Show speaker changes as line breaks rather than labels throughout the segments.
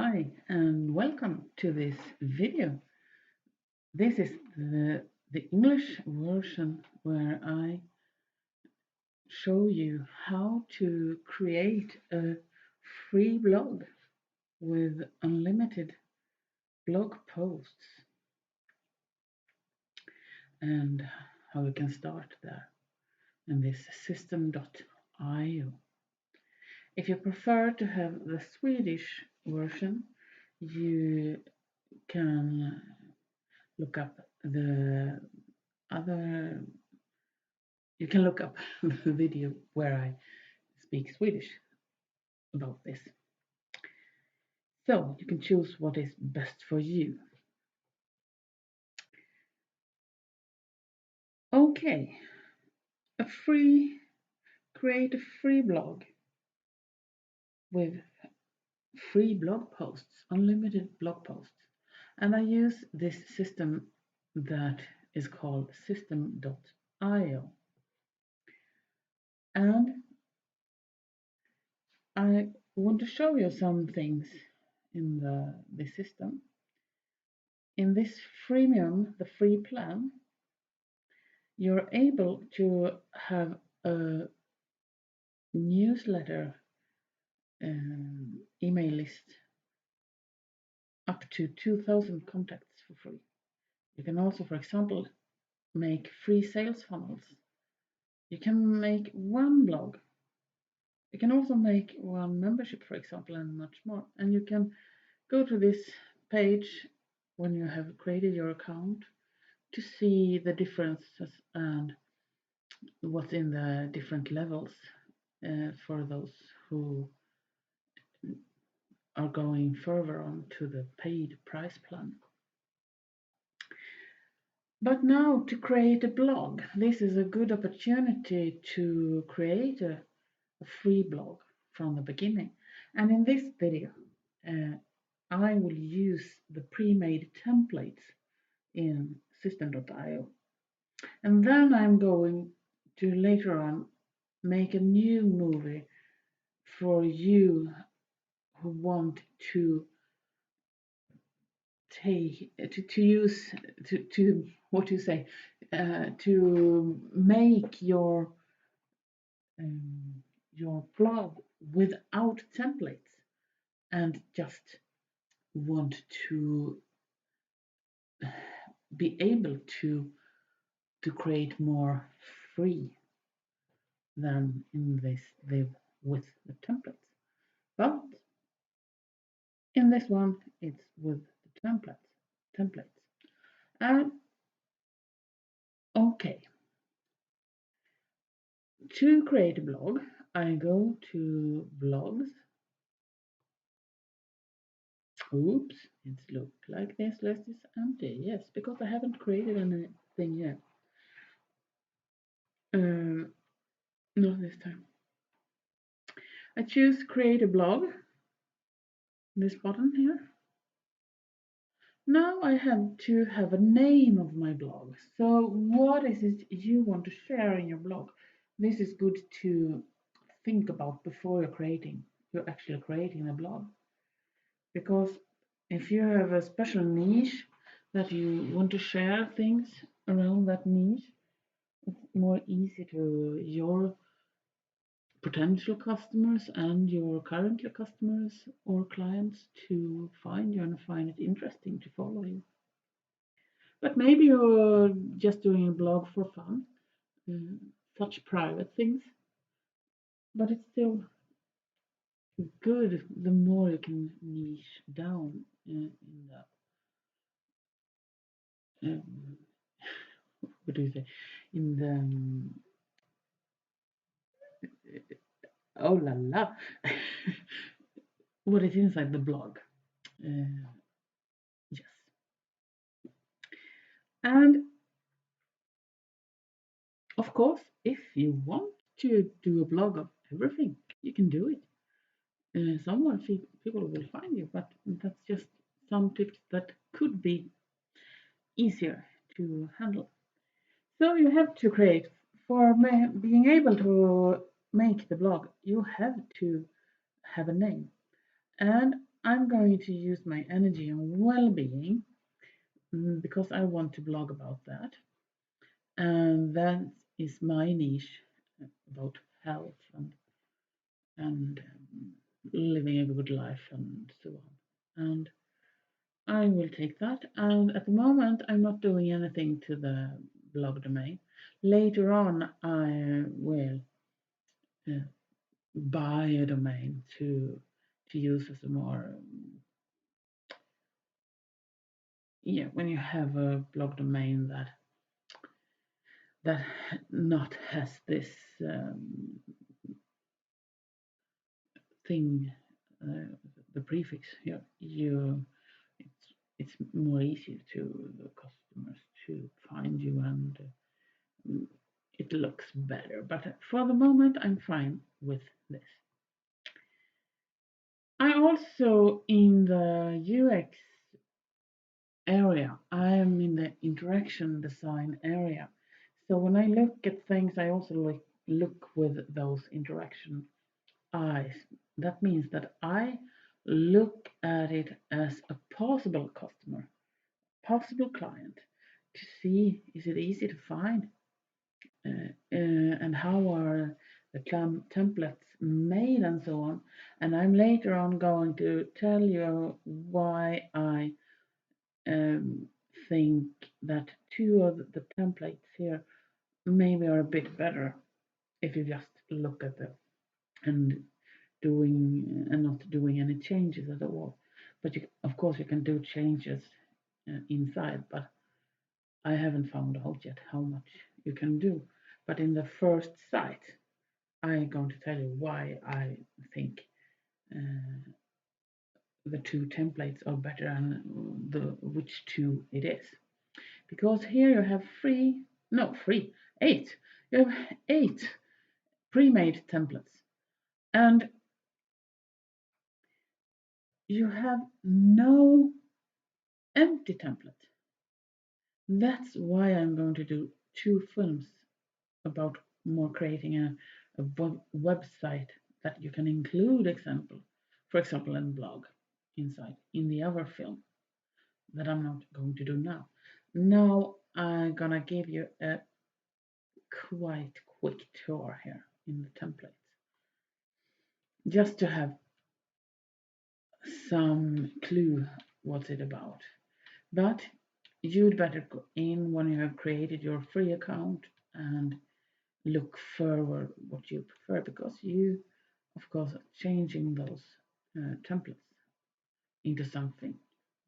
Hi and welcome to this video. This is the English version where I show you how to create a free blog with unlimited blog posts and how you can start there in this system.io. If you prefer to have the Swedish version, you can look up the other you can look up the video where I speak Swedish about this. So you can choose what is best for you. Okay, create a free blog with free blog posts, unlimited blog posts. And I use this system that is called system.io. And I want to show you some things in the system. In this freemium, the free plan, you're able to have a newsletter email list up to 2,000 contacts for free. You can also, for example, make free sales funnels. You can make one blog. You can also make one membership, for example, and much more. And you can go to this page when you have created your account to see the differences and what's in the different levels for those who are going further on to the paid price plan. But now to create a blog, this is a good opportunity to create a free blog from the beginning. And in this video, I will use the pre-made templates in system.io. And then I'm going to later on make a new movie for you who want to use what to say to make your blog without templates and just want to be able to create more free than in this with the templates. But in this one, it's with the templates. And okay, to create a blog, I go to blogs. Oops, it's look like this list is empty. Yes, because I haven't created anything yet. Not this time. I choose create a blog. This button here. Now I have to have a name of my blog. So what is it you want to share in your blog? This is good to think about before you're actually creating a blog. Because if you have a special niche that you want to share things around that niche, it's more easy to your potential customers and your current customers or clients to find you and find it interesting to follow you. But maybe you're just doing a blog for fun, such private things, but it's still good the more you can niche down in the what do you say in the oh la la what is inside the blog. Yes, and of course if you want to do a blog of everything, you can do it. Somewhere people will find you, but that's just some tips that could be easier to handle. So you have to create, for being able to make the blog, you have to have a name. And I'm going to use my energy and well-being because I want to blog about that. And that is my niche about health and living a good life and so on. And I will take that. And at the moment, I'm not doing anything to the blog domain. Later on, I will uh, buy a domain to use as a more yeah, when you have a blog domain that not has this um, thing, the prefix here, it's more easy to the customers to find you and it looks better. But for the moment, I'm fine with this. I also in the UX area. I am in the interaction design area. So when I look at things, I also look with those interaction eyes. That means that I look at it as a possible customer, possible client, to see is it easy to find and how are the templates made and so on. And I'm later on going to tell you why I um, think that two of the templates here maybe are a bit better if you just look at them and not doing any changes at all. But of course you can do changes inside, but I haven't found out yet how much you can do. But in the first site, I'm going to tell you why I think uh, the two templates are better and which two it is. Because here you have eight. You have 8 pre-made templates and you have no empty template. That's why I'm going to do 2 films about more creating a website that you can include for example, in blog inside in the other film that I'm not going to do now. Now I'm gonna give you a quite quick tour here in the templates, just to have some clue what's it about. But you'd better go in when you have created your free account and look forward what you prefer, because you, of course, are changing those templates into something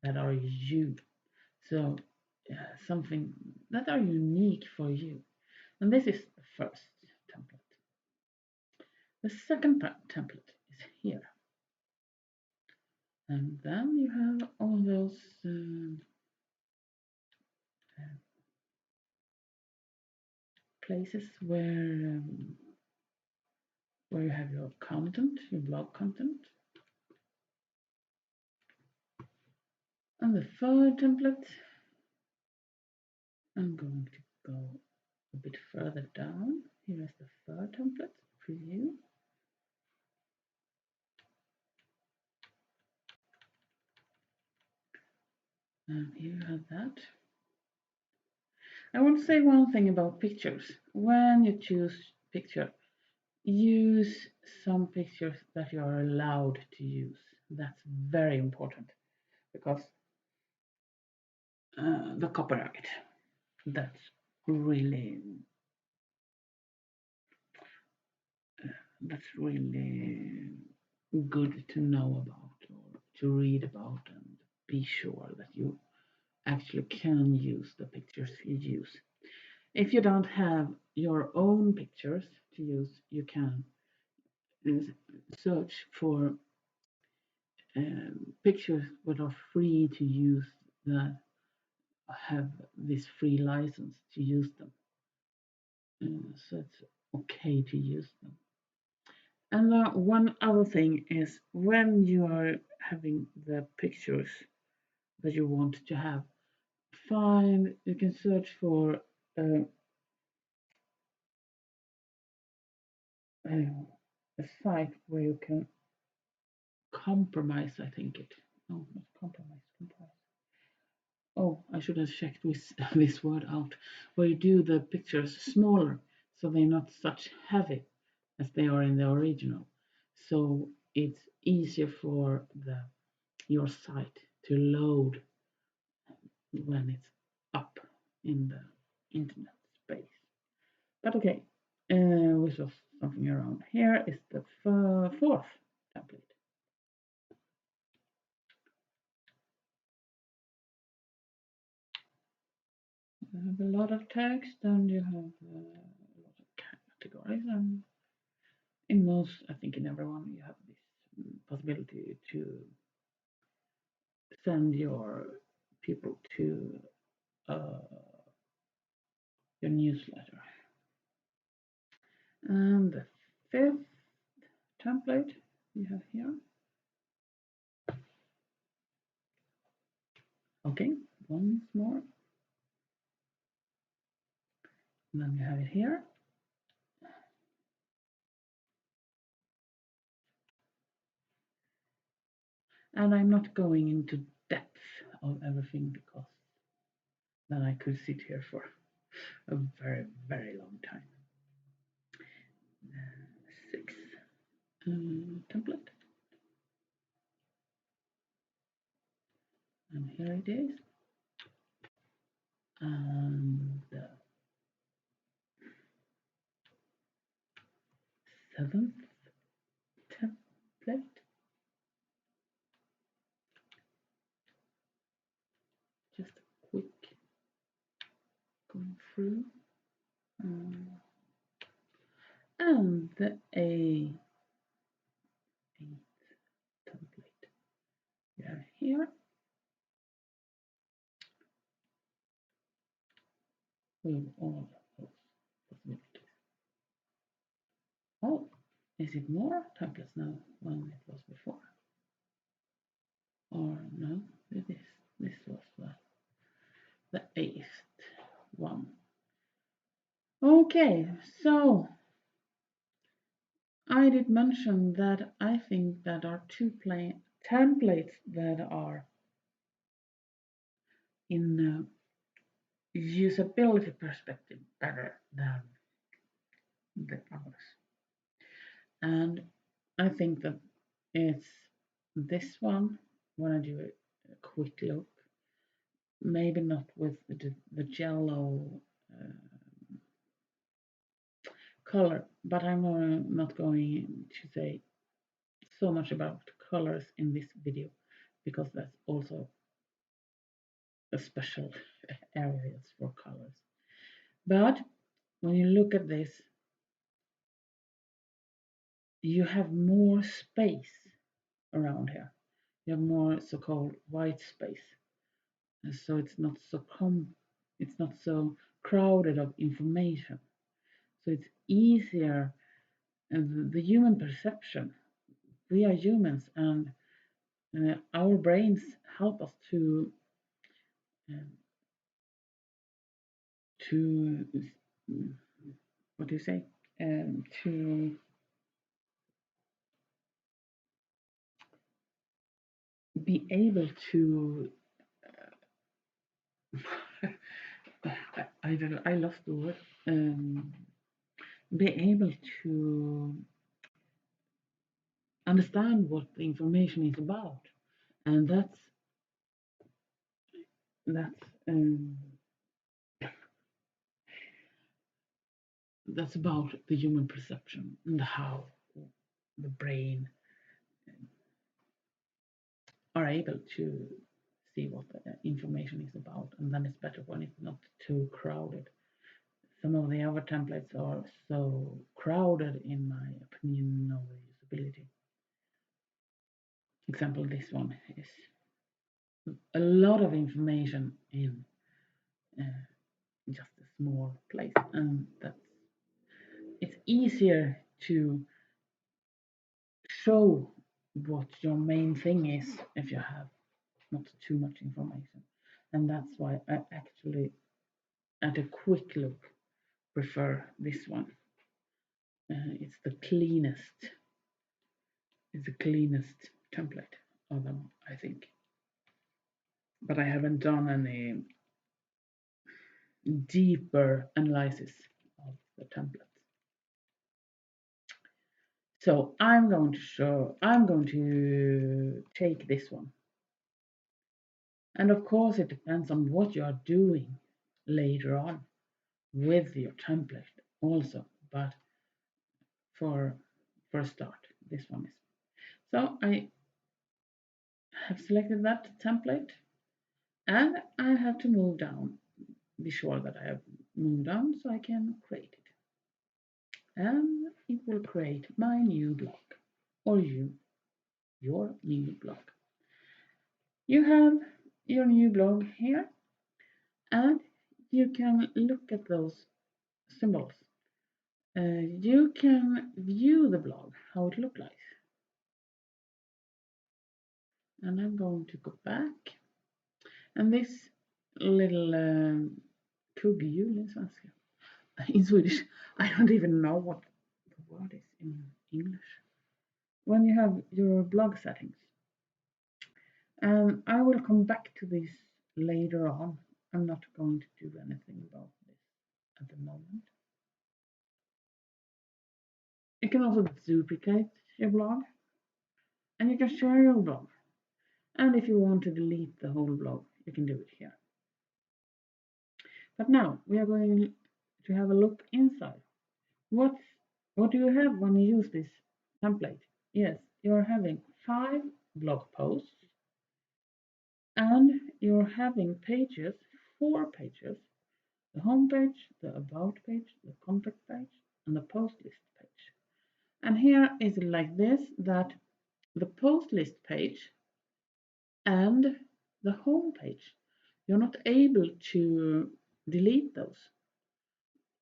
that are you. So something that are unique for you. And this is the first template. The second template is here. And then you have all those places where you have your content, your blog content. And the third template, I'm going to go a bit further down. Here is the third template, preview. And here you have that. I want to say one thing about pictures. When you choose picture, use some pictures that you are allowed to use. That's very important because the copyright, that's really good to know about or to read about and be sure that you actually can use the pictures you use. If you don't have your own pictures to use, you can search for pictures that are free to use, that have this free license to use them. So it's okay to use them. And one other thing is when you are having the pictures that you want to have, you can search for a site where you can compromise, I think it. No, not compromise. Oh, I should have checked this word out. Where you do the pictures smaller, so they're not such heavy as they are in the original. So it's easier for your site to load when it's up in the internet space. But okay, which was something around here is the fourth template. You have a lot of text and you have a lot of categories, and in most, I think in everyone, you have this possibility to send your people to your newsletter. And the fifth template you have here. Okay, once more. And then you have it here. And I'm not going into depth of everything because then I could sit here for a very, very long time. Sixth template. And here it is. And the seventh template. Just a quick going through. And the eighth template. We have here. With all those possibilities. Oh, is it more templates now than it was before? Or no, this was the eighth one. Okay, so I did mention that I think that are two templates that are in usability perspective better than the others. And I think that it's this one, when I do a quick look, maybe not with the yellow color, but I'm not going to say so much about colors in this video because that's also a special areas for colors. But when you look at this, you have more space around here. You have more so-called white space, and so it's not so crowded of information. So it's easier, and the human perception. We are humans, and our brains help us to what do you say? To be able to I don't know, I lost the word. Be able to understand what the information is about, and that's about the human perception and how the brain are able to see what the information is about, and then it's better when it's not too crowded. Some of the other templates are so crowded, in my opinion, of usability. Example, this one is a lot of information in just a small place, and it's easier to show what your main thing is if you have not too much information, and that's why I actually, at a quick look, prefer this one. It's the cleanest. It's the cleanest template of them, I think. But I haven't done any deeper analysis of the templates. So I'm going to take this one. And of course it depends on what you are doing later on with your template also, but for a start, this one is. So I have selected that template and I have to move down, be sure that I have moved down so I can create it. And it will create my new blog, or your new blog. You have your new blog here and you can look at those symbols. You can view the blog, how it looks like. And I'm going to go back. And this little kugghjul in svenska. In Swedish, I don't even know what the word is in English. When you have your blog settings. And I will come back to this later on. I'm not going to do anything about this at the moment. You can also duplicate your blog. And you can share your blog. And if you want to delete the whole blog, you can do it here. But now we are going to have a look inside. What do you have when you use this template? Yes, you're having 5 blog posts and you're having pages, 4 pages, the home page, the about page, the contact page, and the post list page. And here is it like this, that the post list page and the home page, you're not able to delete those.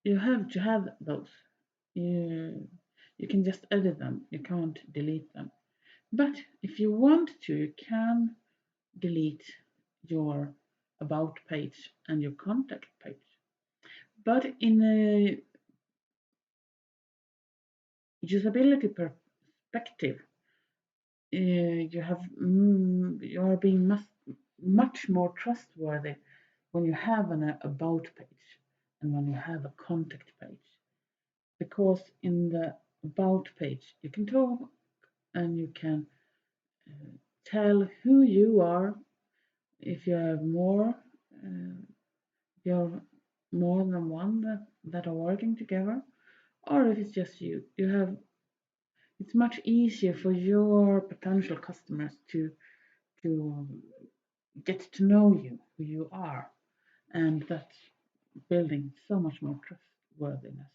You have to have those. You can just edit them, you can't delete them. But if you want to, you can delete your about page and your contact page. But in a usability perspective, you are being much more trustworthy when you have an about page and when you have a contact page, because in the about page you can talk and you can tell who you are, if you have more you're more than one that are working together, or if it's just you. It's much easier for your potential customers to get to know you, who you are, and that's building so much more trustworthiness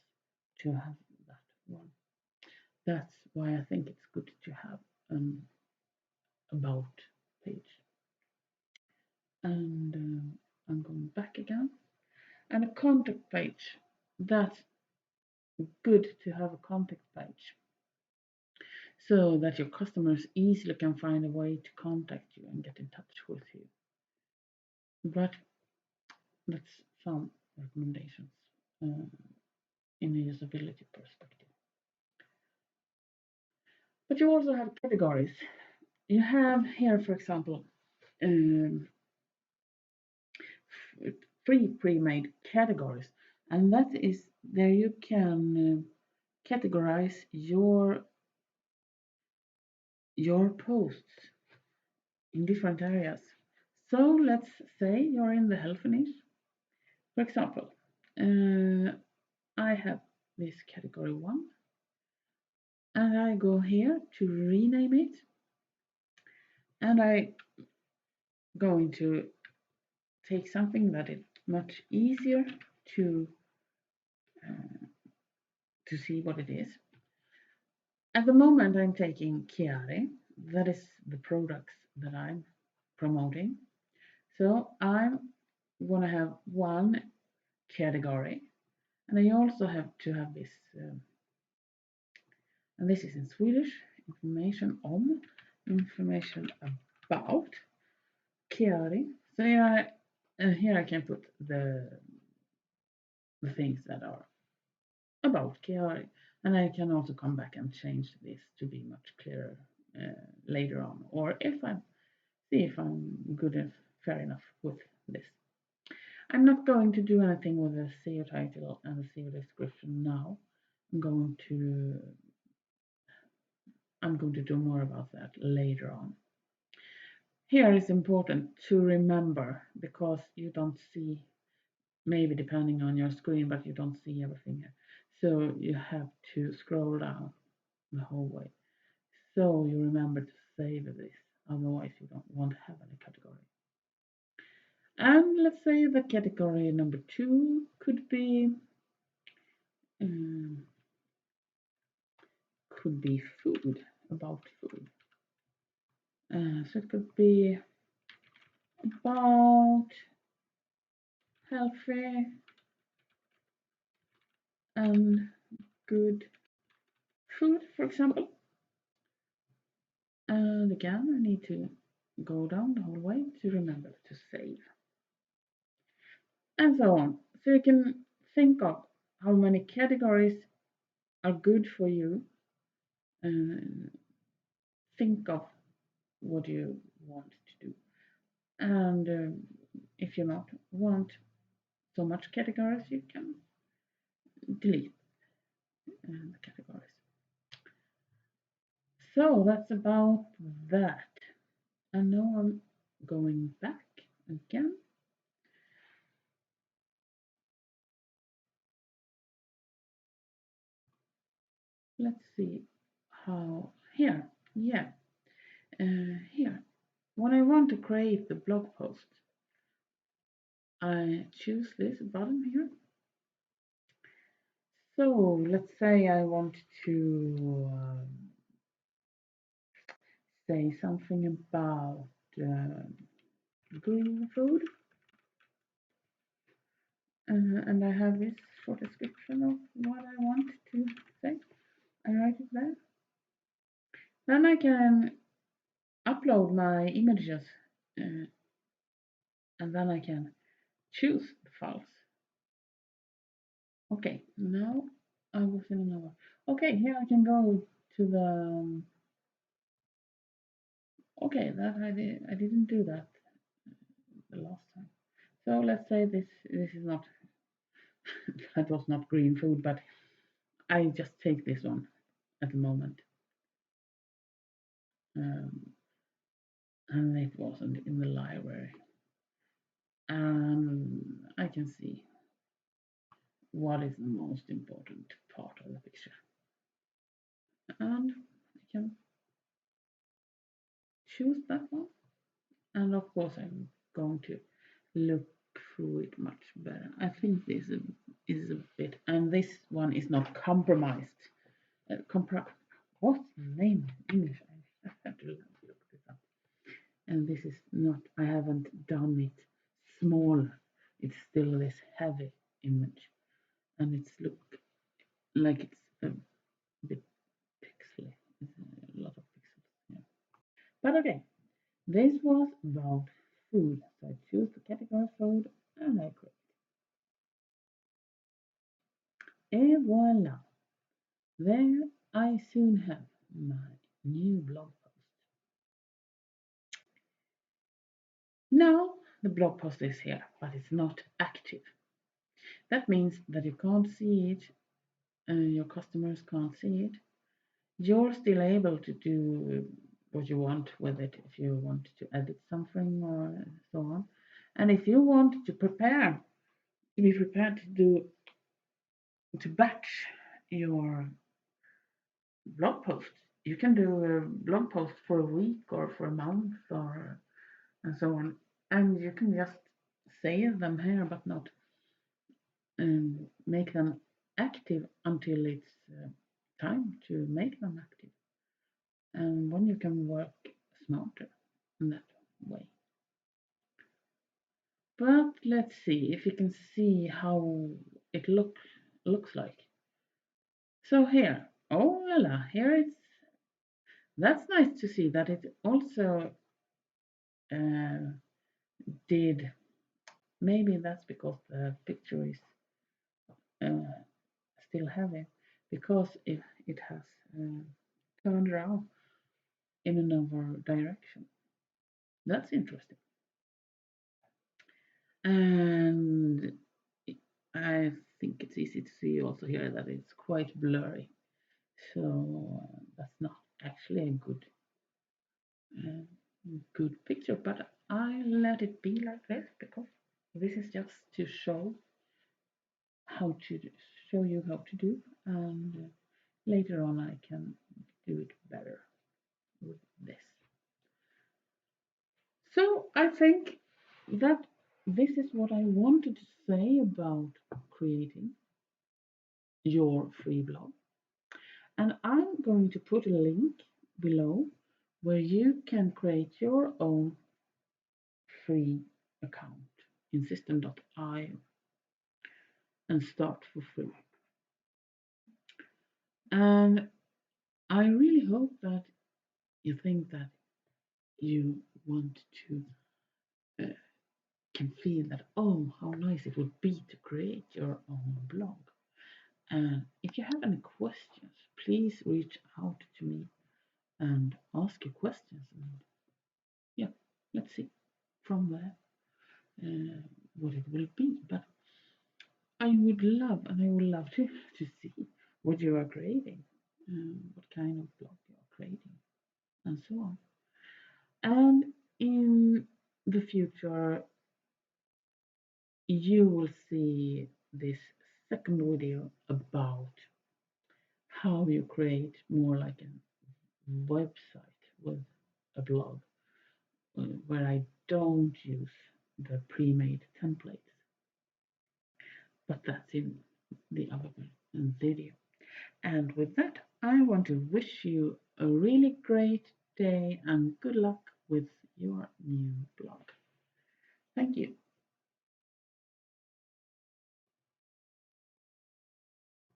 to have that one. That's why I think it's good to have an about page. And I'm going back again. And a contact page, that's good to have a contact page so that your customers easily can find a way to contact you and get in touch with you. But that's some recommendations in a usability perspective. But you also have categories. You have here, for example, 3 pre-made categories, and that is there you can categorize your posts in different areas. So let's say you're in the health niche. For example, I have this category 1 and I go here to rename it, and I going to take something that is much easier to see what it is. At the moment I'm taking Chiari, that is the products that I'm promoting. So I'm gonna have one category, and I also have to have this and this is in Swedish, information om, information about Chiari. So here I can put the things that are about Chiari, and I can also come back and change this to be much clearer later on, or if I see if I'm good and fair enough with this. I'm not going to do anything with the SEO title and the SEO description now. I'm going to do more about that later on. Here is important to remember, because you don't see, maybe depending on your screen, but you don't see everything here. So you have to scroll down the whole way. So you remember to save this, otherwise you won't have any category. And let's say the category number 2 could be food, about food. So it could be about healthy and good food, for example. And again, I need to go down the whole way to remember to save. And so on. So you can think of how many categories are good for you, and think of what you want to do. And if you not want so much categories, you can delete the categories. So that's about that. And now I'm going back again. Let's see how here. Yeah. Here. When I want to create the blog post, I choose this button here. So let's say I want to say something about green food, and I have this short description of what I want to say. I write it there. Then I can upload my images, and then I can choose the files. Okay, now I was in another. Okay, here I can go to the. Okay, that I didn't do that the last time. So let's say this is not that was not green food, but I just take this one at the moment. And it wasn't in the library. And I can see what is the most important part of the picture. And I can choose that one. And of course, I'm going to look through it much better. I think this is a bit, and this one is not compromised. What's the name in English? I have to look this up. And this is not, I haven't done it small. It's still this heavy image. And it's look like it's a bit pixely. It's a lot of pixels. Yeah. But okay, this was about food. So I choose the category food and I create. Et voila! There I soon have my new blog post. Now the blog post is here, but it's not active. That means that you can't see it, your customers can't see it. You're still able to do what you want with it if you want to edit something or so on. And if you want to be prepared to batch your blog post. You can do a blog post for a week or for a month or and so on, and you can just save them here, but not make them active until it's time to make them active. And when you can work smarter in that way. But let's see if you can see how it looks like. So here, oh la la, here it's. That's nice to see that it also did. Maybe that's because the picture is still heavy, because it has turned around. in another direction. That's interesting. And I think it's easy to see also here that it's quite blurry. So that's not actually a uh, good picture, but I let it be like this because this is just to how to show you how to do, and later on I can do it better with this. So I think that this is what I wanted to say about creating your free blog. And I'm going to put a link below where you can create your own free account in system.io and start for free. And I really hope that you think that you want to uh, can feel that, oh, how nice it would be to create your own blog. And if you have any questions, please reach out to me and ask your questions. And yeah, let's see from there what it will be. But I would love, and I would love to see what you are creating, what kind of blog you are creating, and so on. And in the future, you will see this second video about how you create more like a website with a blog where I don't use the pre-made templates, but that's in the other video. And with that, I want to wish you a really great day and good luck with your new blog. Thank you.